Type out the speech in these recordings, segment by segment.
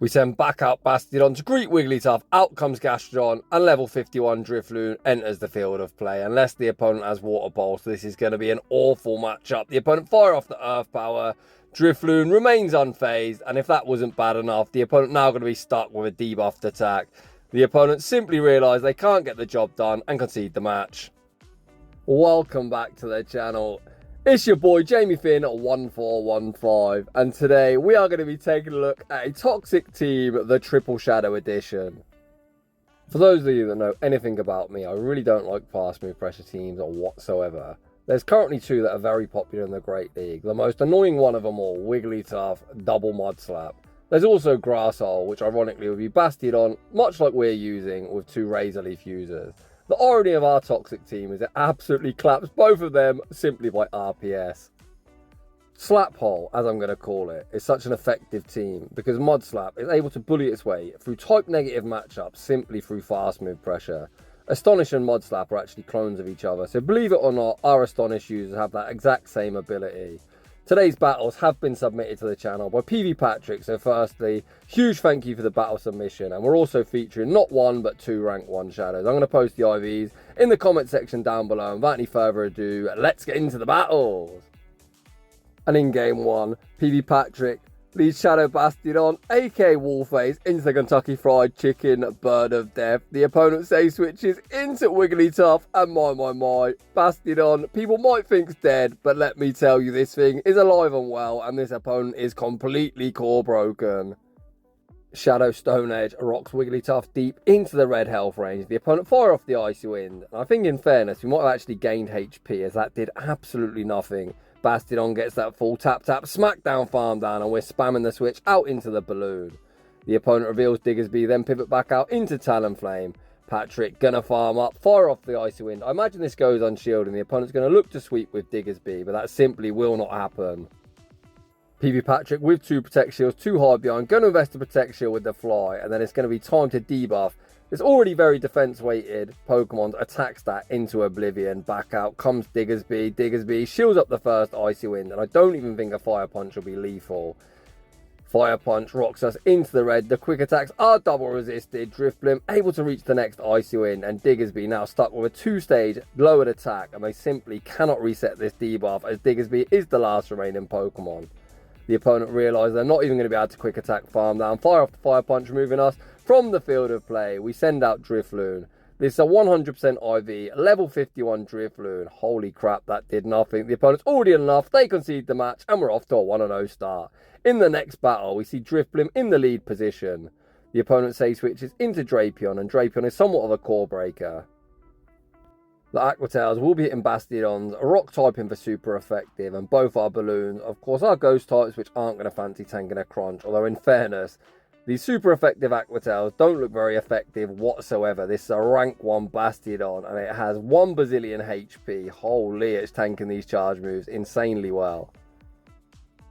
We send back out Bastiodon to greet Wigglytuff, out comes Gastrodon, and level 51 Drifloon enters the field of play. Unless the opponent has Water Pulse, this is going to be an awful matchup. The opponent fire off the Earth Power, Drifloon remains unfazed, and if that wasn't bad enough, the opponent now going to be stuck with a debuffed attack. The opponent simply realise they can't get the job done and concede the match. Welcome back to the channel. It's your boy Jamie Finn 1415, and today we are going to be taking a look at a toxic team, the Triple Shadow Edition. For those of you that know anything about me, I really don't like fast move pressure teams or whatsoever. There's currently two that are very popular in the Great League. The most annoying one of them all, Wigglytuff, Double Mud Slap. There's also Grasshole, which ironically would be Bastiodon, much like we're using with two Razor Leaf users. The irony of our toxic team is it absolutely claps both of them simply by RPS. Slap Hole, as I'm going to call it, is such an effective team because Mud Slap is able to bully its way through type negative matchups simply through fast move pressure. Astonish and Mud Slap are actually clones of each other, so believe it or not, our Astonish users have that exact same ability. Today's battles have been submitted to the channel by PvPatrick, so firstly, huge thank you for the battle submission, and we're also featuring not one but two rank 1 shadows. I'm going to post the IVs in the comment section down below, and without any further ado, let's get into the battles. And in game 1, PvPatrick leads Shadow Bastiodon, aka Wallface, into the Kentucky Fried Chicken Bird of Death. The opponent safe switches into Wigglytuff, and my, Bastiodon, people might think's dead, but let me tell you, this thing is alive and well, and this opponent is completely core broken. Shadow Stone Edge rocks Wigglytuff deep into the red health range. The opponent fire off the Icy Wind, and I think in fairness, we might have actually gained HP as that did absolutely nothing. Bastiodon gets that full tap, smackdown, farm down, and we're spamming the switch out into the balloon. The opponent reveals Diggersby, then pivot back out into Talonflame. Patrick gonna farm up, fire off the Icy Wind. I imagine this goes unshielded and the opponent's gonna look to sweep with Diggersby, but that simply will not happen. PvPatrick with 2 Protect Shields, 2 high behind, gonna invest the Protect Shield with the Fly, and then it's gonna be time to debuff this already very defense weighted Pokemon's attack stat into oblivion. Back out comes Diggersby. Diggersby shields up the first Icy Wind, and I don't even think a Fire Punch will be lethal. Fire Punch rocks us into the red. The quick attacks are double resisted. Drifblim able to reach the next Icy Wind, and Diggersby now stuck with a 2-stage lowered attack, and they simply cannot reset this debuff as Diggersby is the last remaining Pokemon. The opponent realises they're not even going to be able to quick attack farm down, fire off the Fire Punch, removing us from the field of play. We send out Drifloon. This is a 100% IV, level 51 Drifloon. Holy crap, that did nothing. The opponent's already enough. They concede the match, and we're off to a 1-0 start. In the next battle, we see Drifblim in the lead position. The opponent safe switches into Drapion, and Drapion is somewhat of a core breaker. The Aqua Tails will be hitting Bastiodons, rock typing for super effective, and both our balloons, of course, are ghost types which aren't going to fancy tanking a crunch, although in fairness, these super effective Aqua Tails don't look very effective whatsoever. This is a rank 1 Bastiodon, and it has 1 bazillion HP. Holy, it's tanking these charge moves insanely well.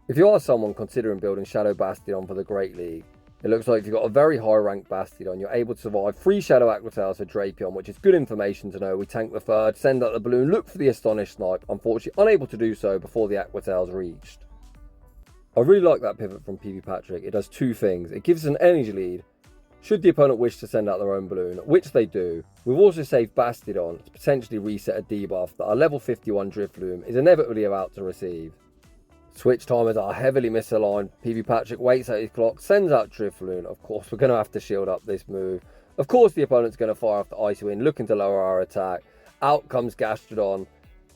If you are someone considering building Shadow Bastiodon for the Great League, it looks like if you've got a very high ranked Bastiodon, you're able to survive 3 Shadow Aqua Tails for Drapion, which is good information to know. We tank the third, send out the balloon, look for the Astonish Snipe, unfortunately unable to do so before the Aqua Tails reached. I really like that pivot from PvPatrick. It does 2 things. It gives us an energy lead should the opponent wish to send out their own balloon, which they do. We've also saved Bastiodon to potentially reset a debuff that our level 51 Drifloon is inevitably about to receive. Switch timers are heavily misaligned. PvPatrick waits at his clock, sends out Drifloon. Of course, we're going to have to shield up this move. Of course, the opponent's going to fire off the Icy Wind, looking to lower our attack. Out comes Gastrodon.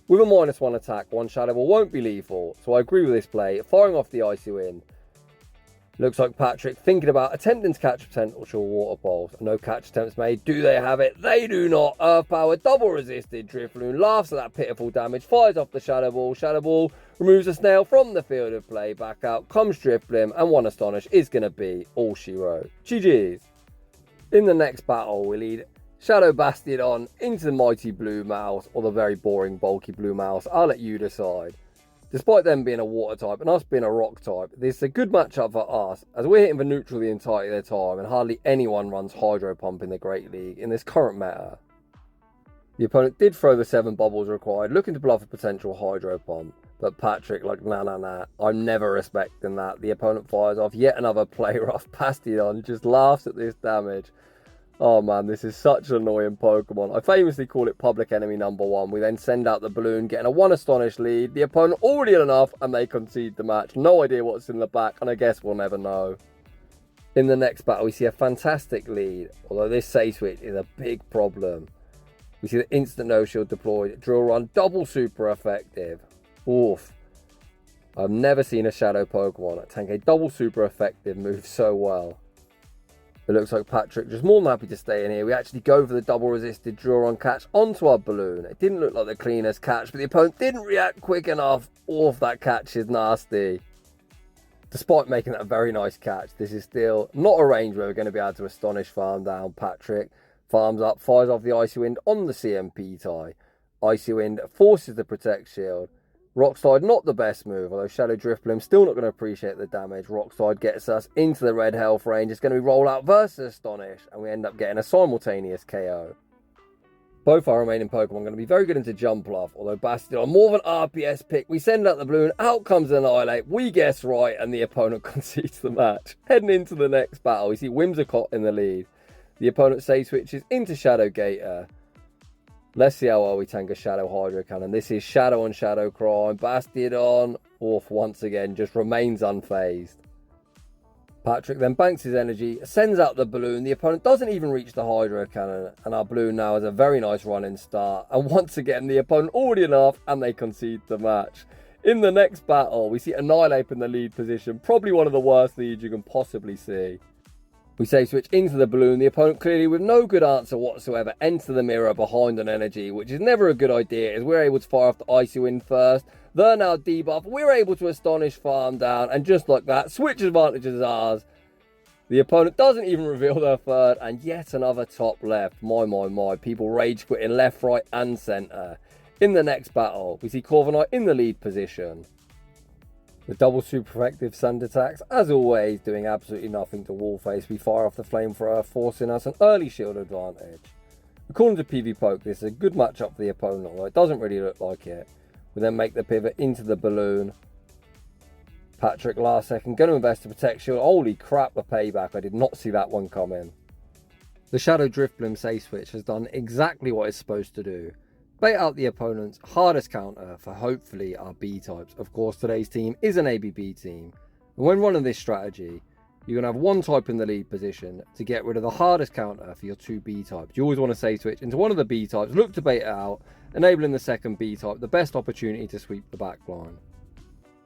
With a -1 attack, 1 Shadow Ball won't be lethal, so I agree with this play, firing off the Icy Wind. Looks like Patrick thinking about attempting to catch a potential Water Pulse. No catch attempts made. Do they have it? They do not. Earth Power, double resisted. Drifloon laughs at that pitiful damage, fires off the Shadow Ball. Shadow Ball removes a snail from the field of play. Back out comes Drifblim, and 1 Astonish is going to be all she wrote. GG's. In the next battle, we lead Shadow Bastiodon into the mighty Blue Mouse, or the very boring bulky Blue Mouse. I'll let you decide. Despite them being a water type and us being a rock type, this is a good matchup for us as we're hitting for neutral the entirety of their time and hardly anyone runs Hydro Pump in the Great League in this current meta. The opponent did throw the 7 bubbles required, looking to bluff a potential Hydro Pump, But Patrick, like, nah. I'm never respecting that. The opponent fires off yet another play rough. Bastiodon just laughs at this damage. Oh man, this is such an annoying Pokemon. I famously call it public enemy number 1. We then send out the balloon, getting a 1 Astonish lead. The opponent already had enough, and they concede the match. No idea what's in the back, and I guess we'll never know. In the next battle, we see a fantastic lead, although this save switch is a big problem. We see the instant no-shield deployed, drill run, double super effective. Oof. I've never seen a shadow Pokemon tank a double super effective move so well. It looks like Patrick just more than happy to stay in here. We actually go for the double resisted drill run catch onto our balloon. It didn't look like the cleanest catch, but the opponent didn't react quick enough. Oof, that catch is nasty. Despite making that a very nice catch, this is still not a range where we're going to be able to Astonish farm down. Patrick farms up, fires off the Icy Wind on the CMP tie. Icy Wind forces the Protect Shield. Rock Slide, not the best move, although Shadow Drifblim still not going to appreciate the damage. Rock Slide gets us into the red health range. It's going to be roll out versus Astonish, and we end up getting a simultaneous KO. Both our remaining Pokemon are going to be very good into Jump Bluff, although Bastiodon more of an RPS pick. We send out the balloon, out comes Annihilate, we guess right, and the opponent concedes the match. Heading into the next battle, we see Whimsicott in the lead. The opponent save switches into Shadow Gator. Let's see how well we tank a Shadow Hydro Cannon. This is Shadow on Shadow Crime. Bastiodon, off once again, just remains unfazed. Patrick then banks his energy, sends out the balloon. The opponent doesn't even reach the Hydro Cannon, and our balloon now has a very nice running start. And once again, the opponent already enough, and they concede the match. In the next battle, we see Annihilate in the lead position. Probably one of the worst leads you can possibly see. We save switch into the balloon. The opponent clearly with no good answer whatsoever enter the mirror behind an energy, which is never a good idea as we're able to fire off the Icy Wind first. They're now debuff. We're able to Astonish farm down, and just like that, switch advantage is ours. The opponent doesn't even reveal their third, and yet another top left. My. People rage quitting left, right, and centre. In the next battle, we see Corviknight in the lead position. The double super effective sand attacks, as always, doing absolutely nothing to Wallface. We fire off the Flamethrower, forcing us an early shield advantage. According to PvPoke, this is a good matchup for the opponent, although it doesn't really look like it. We then make the pivot into the balloon. Patrick last second, going to invest to Protect Shield. Holy crap, the payback. I did not see that one coming. The Shadow Drifblim save switch has done exactly what it's supposed to do. Bait out the opponent's hardest counter for hopefully our B-types. Of course, today's team is an ABB team. And when running this strategy, you're going to have one type in the lead position to get rid of the hardest counter for your two B-types. You always want to save switch into one of the B-types, look to bait it out, enabling the second B-type the best opportunity to sweep the back line.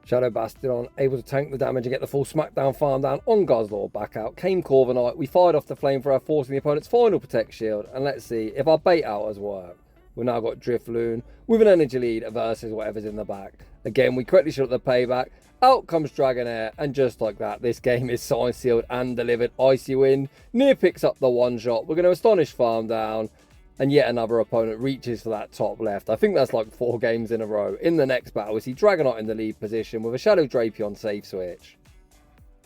Shadow Bastiodon able to tank the damage and get the full smackdown farm down on Guzzlord. Back out came Corviknight. We fired off the Flamethrower, forcing the opponent's final Protect Shield. And let's see if our bait out has worked. We've now got Drifloon with an energy lead versus whatever's in the back. Again, we correctly shot the payback. Out comes Dragonair, and just like that, this game is signed, sealed, and delivered. Icy Wind near picks up the one shot. We're going to Astonish farm down, and yet another opponent reaches for that top left. I think that's like 4 games in a row. In the next battle, we see Dragonite in the lead position with a Shadow Drapion save switch.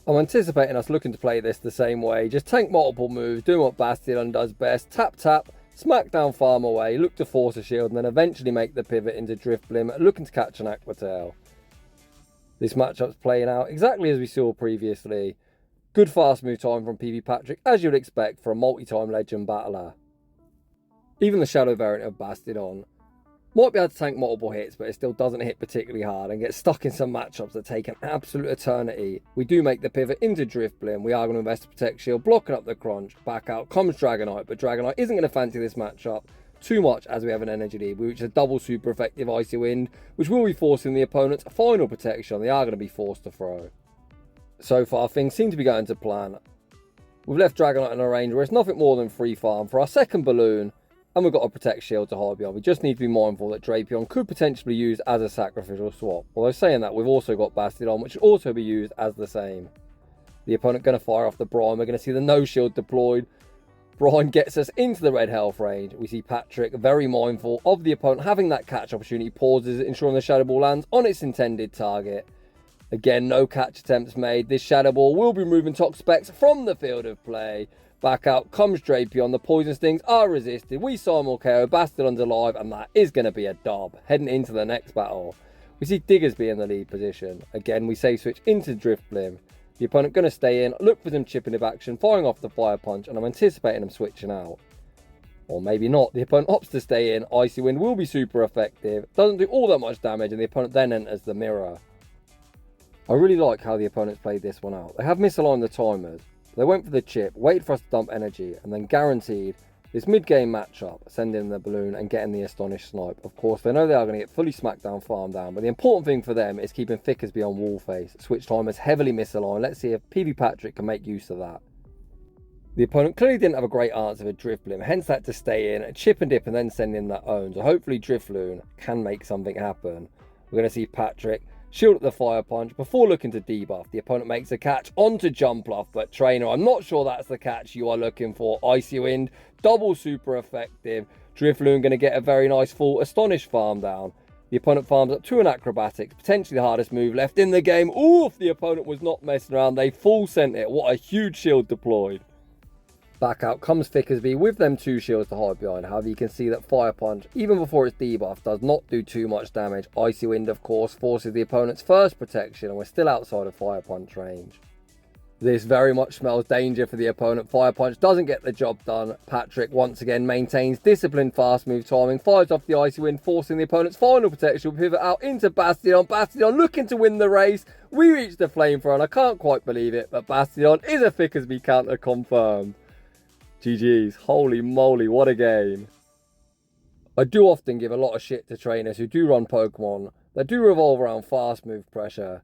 I'm anticipating us looking to play this the same way. Just tank multiple moves, doing what Bastiodon does best. Tap, tap. Smackdown farm away, look to force a shield, and then eventually make the pivot into Drifblim, looking to catch an Aqua Tail. This matchup's playing out exactly as we saw previously. Good fast move time from PvPatrick, as you'd expect for a multi-time legend battler. Even the Shadow variant of Bastiodon might be able to tank multiple hits, but it still doesn't hit particularly hard and gets stuck in some matchups that take an absolute eternity. We do make the pivot into Drifblim. We are going to invest to Protect Shield, blocking up the crunch. Back out comes Dragonite, but Dragonite isn't going to fancy this matchup too much as we have an energy lead. We reach a double super effective Icy Wind, which will be forcing the opponent's final protection. They are going to be forced to throw. So far, things seem to be going to plan. We've left Dragonite in a range where it's nothing more than free farm for our second balloon. And we've got a Protect Shield to hold beyond. We just need to be mindful that Drapion could potentially be used as a sacrificial swap. Although saying that, we've also got Bastiodon, which should also be used as the same. The opponent going to fire off the Brine. We're going to see the no shield deployed. Brine gets us into the red health range. We see Patrick very mindful of the opponent having that catch opportunity. Pauses, ensuring the Shadow Ball lands on its intended target. Again, no catch attempts made. This Shadow Ball will be removing Tox Specs from the field of play. Back out comes Drapion. The Poison Stings are resisted. We simul KO. Bastiodon's alive, and that is going to be a dub. Heading into the next battle, We see Diggersby in the lead position. Again, we save switch into Drifblim. The opponent going to stay in, look for some chip and dip action, firing off the fire punch, and I'm anticipating them switching out. Or maybe not. The opponent opts to stay in. Icy Wind will be super effective. Doesn't do all that much damage, and the opponent then enters the mirror. I really like how the opponents played this one out. They have misaligned the timers. They went for the chip, waited for us to dump energy, and then guaranteed this mid-game matchup, sending the balloon and getting the astonished snipe. Of course, they know they are going to get fully smacked down, farmed down, but the important thing for them is keeping Thickersby on wall face. Switch timers heavily misaligned. Let's see if PvPatrick can make use of that. The opponent clearly didn't have a great answer for Drifblim, hence that to stay in, chip and dip, and then send in their own. So hopefully Drifloon can make something happen. We're going to see Patrick shield at the fire punch before looking to debuff. The opponent makes a catch onto jump off, but trainer, I'm not sure that's the catch you are looking for. Icy Wind, double super effective. Drifloon going to get a very nice full Astonish farm down. The opponent farms up to an acrobatics, potentially the hardest move left in the game. Oof, the opponent was not messing around. They full sent it. What a huge shield deployed. Back out comes Thickersby with them 2 shields to hide behind. However, you can see that Fire Punch, even before its debuff, does not do too much damage. Icy Wind, of course, forces the opponent's first protection, and we're still outside of Fire Punch range. This very much smells danger for the opponent. Fire Punch doesn't get the job done. Patrick once again maintains disciplined fast move timing, fires off the Icy Wind, forcing the opponent's final protection. Pivot out into Bastiodon. Bastiodon looking to win the race. We reach the flamethrower, and I can't quite believe it, but Bastiodon is a Thickersby counter confirmed. GG's, holy moly, what a game. I do often give a lot of shit to trainers who do run Pokemon that do revolve around fast move pressure,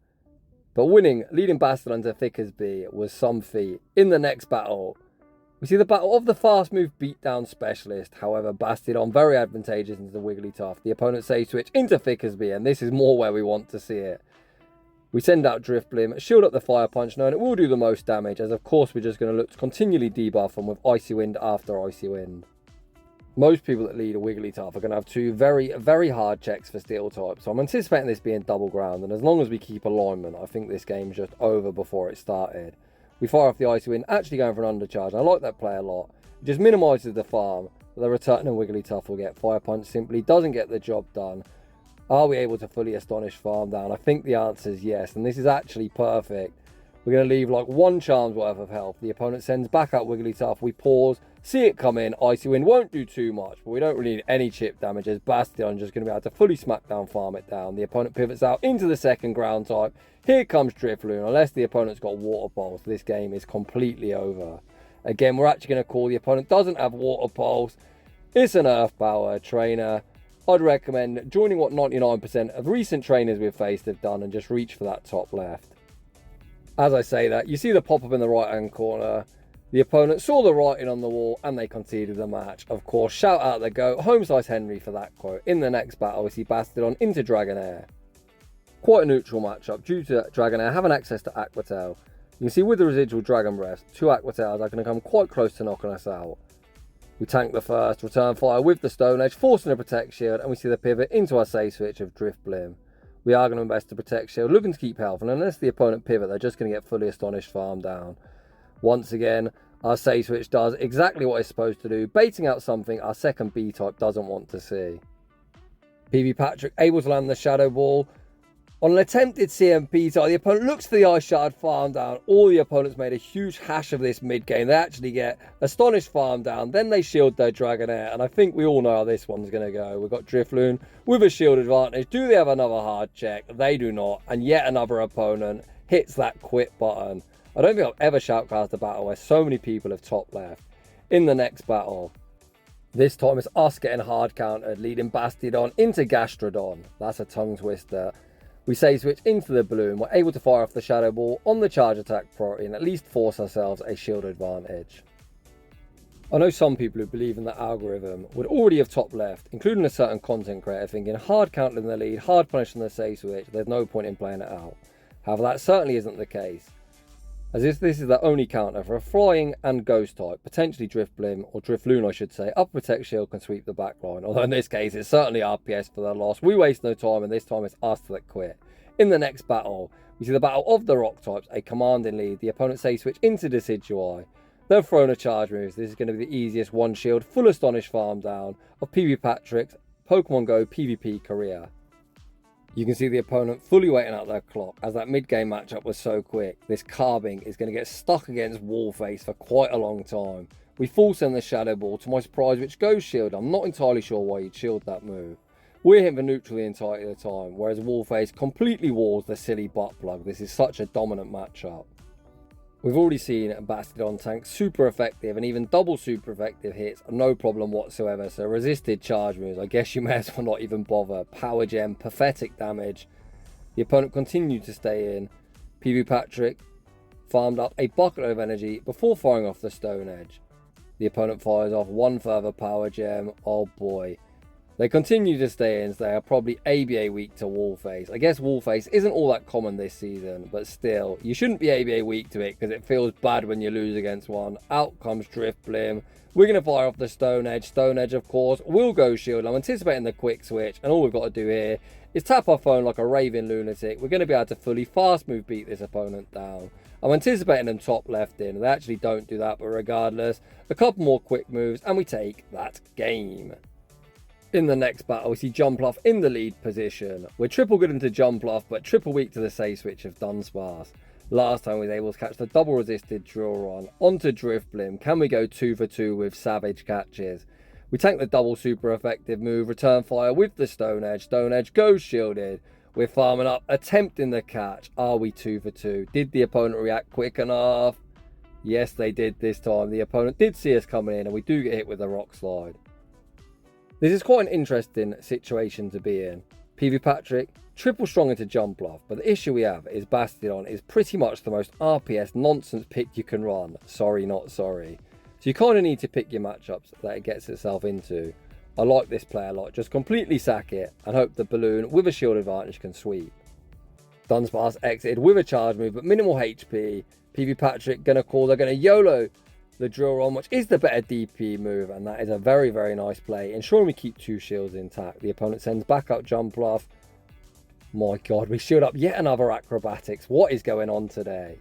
but leading Bastiodon to Thickersby was some feat. In the next battle, we see the battle of the fast move beatdown specialist. However, Bastiodon very advantageous into the Wigglytuff. The opponent saves switch into Thickersby, and this is more where we want to see it. We send out Drifblim, shield up the Fire Punch, knowing it will do the most damage, as of course we're just going to look to continually debuff them with Icy Wind after Icy Wind. Most people that lead a Wigglytuff are going to have 2 very, very hard checks for Steel type, so I'm anticipating this being double ground, and as long as we keep alignment, I think this game's just over before it started. We fire off the Icy Wind, actually going for an undercharge, and I like that play a lot. It just minimises the farm, but the returning Wigglytuff will get. Fire Punch simply doesn't get the job done. Are we able to fully Astonish farm down? I think the answer is yes, and this is actually perfect. We're going to leave like 1 charm's worth of health. The opponent sends back out Wigglytuff. We pause, see it come in. Icy Wind won't do too much, but we don't really need any chip damage, as Bastiodon just going to be able to fully smack down, farm it down. The opponent pivots out into the second ground type. Here comes Drifloon. Unless the opponent's got Water Pulse, this game is completely over. Again, we're actually going to call the opponent doesn't have Water Pulse. It's an Earth Power trainer. I'd recommend joining what 99% of recent trainers we've faced have done and just reach for that top left. As I say that, you see the pop-up in the right-hand corner. The opponent saw the writing on the wall and they conceded the match. Of course, shout out the GOAT, Home Slice Henry for that quote. In the next battle, we see Bastiodon into Dragonair. Quite a neutral matchup due to Dragonair having access to Aqua Tail. You can see with the residual Dragon Breath, 2 Aqua Tails are going to come quite close to knocking us out. We tank the first, return fire with the Stone Edge, forcing a Protect Shield, and we see the pivot into our save switch of Drifblim. We are going to invest the Protect Shield, looking to keep health, and unless the opponent pivot, they're just going to get fully Astonished farm down. Once again, our save switch does exactly what it's supposed to do, baiting out something our second B-type doesn't want to see. PvPatrick able to land the Shadow Ball. On an attempted CMP tie, the opponent looks for the Ice Shard farm down. All the opponents made a huge hash of this mid-game. They actually get Astonished farm down, then they shield their Dragonair, and I think we all know how this one's going to go. We've got Drifloon with a shield advantage. Do they have another hard check? They do not, and yet another opponent hits that quit button. I don't think I've ever shoutcast a battle where so many people have top left. In the next battle, this time it's us getting hard countered, leading Bastiodon into Gastrodon. That's a tongue twister. We save switch into the balloon. We're able to fire off the Shadow Ball on the charge attack priority and at least force ourselves a shield advantage. I know some people who believe in the algorithm would already have top left, including a certain content creator thinking hard countering the lead, hard punishing the save switch, there's no point in playing it out. However, that certainly isn't the case, as if this is the only counter for a flying and ghost type, potentially Drifblim, or Drifloon I should say. Up Protect Shield can sweep the backline, although in this case it's certainly RPS for the loss. We waste no time, and this time it's us that quit. In the next battle, we see the battle of the rock types, a commanding lead. The opponent save switch into Decidueye. They've thrown a charge move. This is going to be the easiest one shield, full Astonish farm down of PvPatrick's Pokemon Go PvP career. You can see the opponent fully waiting out their clock, as that mid-game matchup was so quick. This carbing is going to get stuck against Wallface for quite a long time. We full send the Shadow Ball, to my surprise, which goes shield. I'm not entirely sure why you'd shield that move. We're hitting for neutral the entirety of the time, whereas Wallface completely walls the silly butt plug. This is such a dominant matchup. We've already seen Bastiodon tank super effective and even double super effective hits, no problem whatsoever. So resisted charge moves, I guess you may as well not even bother. Power gem, pathetic damage. The opponent continued to stay in. PvPatrick farmed up a bucket of energy before firing off the Stone Edge. The opponent fires off one further power gem. Oh boy. They continue to stay in, so they are probably ABA weak to Wallface. I guess Wallface isn't all that common this season, but still, you shouldn't be ABA weak to it because it feels bad when you lose against one. Out comes Drifblim. We're going to fire off the Stone Edge. Stone Edge, of course, will go shield. I'm anticipating the quick switch, and all we've got to do here is tap our phone like a raving lunatic. We're going to be able to fully fast move beat this opponent down. I'm anticipating them top left in. They actually don't do that, but regardless, a couple more quick moves, and we take that game. In the next battle, we see Jumpluff in the lead position. We're triple good into Jumpluff, but triple weak to the save switch of Dunsparce. Last time we were able to catch the double resisted Drillron onto Drifblim. Can we go 2 for 2 with savage catches? We tank the double super effective move, return fire with the Stone Edge. Stone Edge goes shielded. We're farming up, attempting the catch. Are we 2 for 2? Did the opponent react quick enough? Yes, they did this time. The opponent did see us coming in, and we do get hit with a rock slide. This is quite an interesting situation to be in. PvPatrick, triple strong into Jumpluff, but the issue we have is Bastiodon is pretty much the most RPS nonsense pick you can run. Sorry, not sorry. So you kind of need to pick your matchups that it gets itself into. I like this play a lot. Just completely sack it and hope the balloon with a shield advantage can sweep. Dunsparce exited with a charge move, but minimal HP. PvPatrick they're going to YOLO the Drillron, which is the better DP move, and that is a very, very nice play, ensuring we keep 2 shields intact. The opponent sends back up Jumpluff. My god, we shield up yet another acrobatics. What is going on today?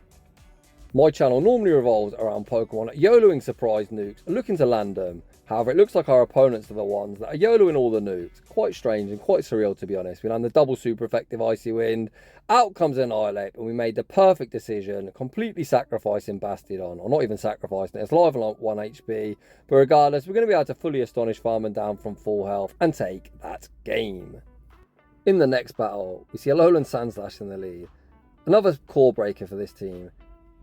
My channel normally revolves around Pokemon YOLOing surprise nukes, looking to land them. However, it looks like our opponents are the ones that are YOLOing all the nukes. Quite strange and quite surreal, to be honest. We land the double super effective Icy Wind. Out comes Annihilate, and we made the perfect decision, completely sacrificing Bastiodon. Or not even sacrificing it, it's live on 1 HP. But regardless, we're going to be able to fully astonish Farman down from full health and take that game. In the next battle, we see Alolan Sandslash in the lead. Another core breaker for this team.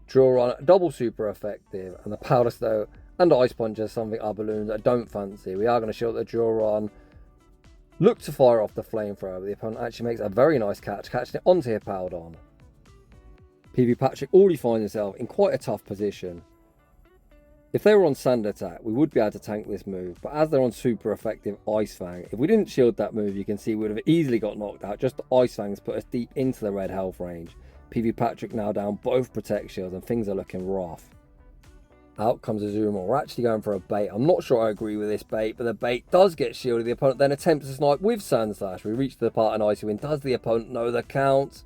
Drillron, double super effective, and the Powder Snow and Ice Punch is something our balloons I don't fancy. We are going to shield the Drillron. Look to fire off the Flamethrower, but the opponent actually makes a very nice catch, catching it onto Hippowdon. PvPatrick already finds himself in quite a tough position. If they were on Sand Attack, we would be able to tank this move, but as they're on super effective Ice Fang, if we didn't shield that move, you can see we would have easily got knocked out. Just the Ice Fangs put us deep into the red health range. PvPatrick now down both Protect Shields, and things are looking rough. Out comes Azumarill. We're actually going for a bait. I'm not sure I agree with this bait, but the bait does get shielded. The opponent then attempts to snipe with Sandslash. We reach the part in Icy Wind. Does the opponent know the count?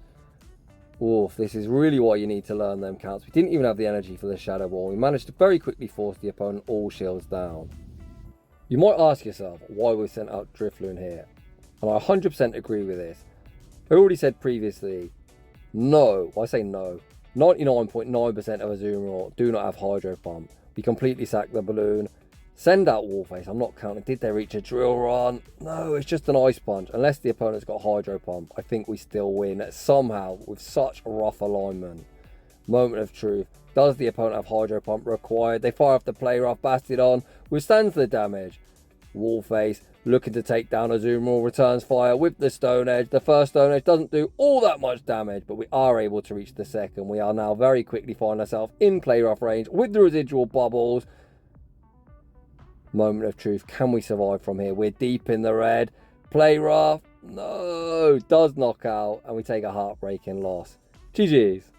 Oof, this is really why you need to learn them counts. We didn't even have the energy for the Shadow Ball. We managed to very quickly force the opponent all shields down. You might ask yourself why we sent out Drifloon here, and I 100% agree with this. I already said previously, no, I say no. 99.9% of Azumarill do not have Hydro Pump. We completely sack the balloon. Send out Wallface. I'm not counting. Did they reach a Drillron? No, it's just an Ice Punch. Unless the opponent's got Hydro Pump, I think we still win somehow with such rough alignment. Moment of truth. Does the opponent have Hydro Pump required? They fire off the Play Rough. Bastiodon withstands the damage. Wallface looking to take down Azumarill, returns fire with the Stone Edge. The first Stone Edge doesn't do all that much damage, but we are able to reach the second. We are now very quickly finding ourselves in Play Rough range with the residual bubbles. Moment of truth. Can we survive from here? We're deep in the red. Play Rough. No. Does knock out, and we take a heartbreaking loss. GG's.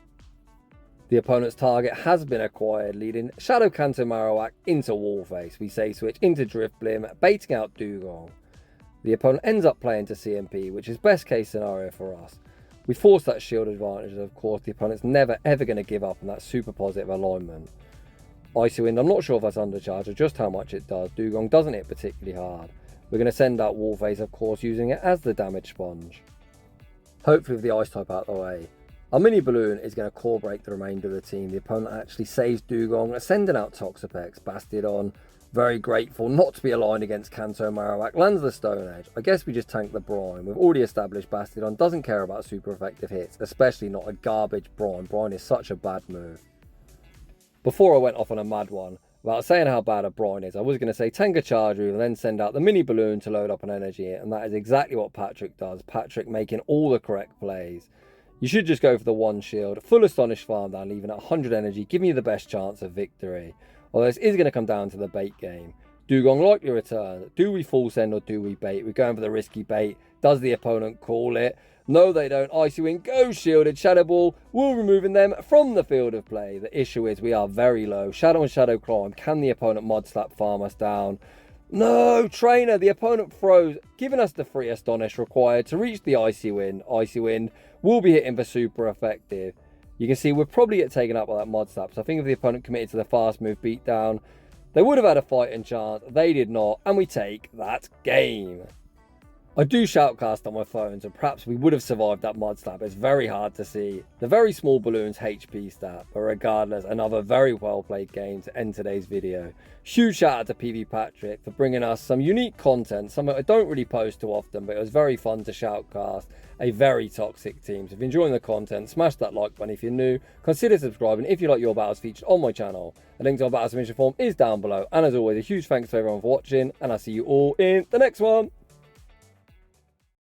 The opponent's target has been acquired, leading Shadow Kanto Marowak into Wallface. We save switch into Drifblim, baiting out Dugong. The opponent ends up playing to CMP, which is best case scenario for us. We force that shield advantage, and of course the opponent's never ever going to give up on that super positive alignment. Icy Wind, I'm not sure if that's undercharge or just how much it does. Dugong doesn't hit particularly hard. We're going to send out Wallface, of course, using it as the damage sponge. Hopefully with the ice type out of the way. Our mini balloon is going to core break the remainder of the team. The opponent actually saves Dugong, sending out Toxapex. Bastiodon, very grateful not to be aligned against Kanto Marowak, lands the Stone Edge. I guess we just tank the Brine. We've already established Bastiodon doesn't care about super effective hits, especially not a garbage Brine. Brine is such a bad move. Before I went off on a mad one about saying how bad a Brine is, I was going to say tank a charge move and then send out the mini balloon to load up an energy, and that is exactly what Patrick does. Patrick making all the correct plays. You should just go for the one shield, full Astonish farm down, leaving at 100 energy, giving you the best chance of victory. Although this is going to come down to the bait game. Dugong likely return. Do we full send or do we bait? We're going for the risky bait. Does the opponent call it? No, they don't. Icy Wind goes shielded. Shadow Ball will removing them from the field of play. The issue is we are very low. Shadow and Shadow climb. Can the opponent mod slap farm us down? No, Trainer, the opponent froze, giving us the free Astonish required to reach the Icy Wind. Icy Wind will be hitting for super effective. You can see we'll probably get taken up by that mod slap. So I think if the opponent committed to the fast move beatdown, they would have had a fighting chance. They did not, and we take that game. I do shoutcast on my phone, so perhaps we would have survived that mod slap. It's very hard to see. The very small balloon's HP stat, but regardless, another very well played game to end today's video. Huge shout out to PvPatrick for bringing us some unique content, something I don't really post too often, but it was very fun to shoutcast a very toxic team. So if you're enjoying the content, smash that like button if you're new, consider subscribing if you like your battles featured on my channel. A link to our battle submission form is down below, and as always, a huge thanks to everyone for watching, and I'll see you all in the next one.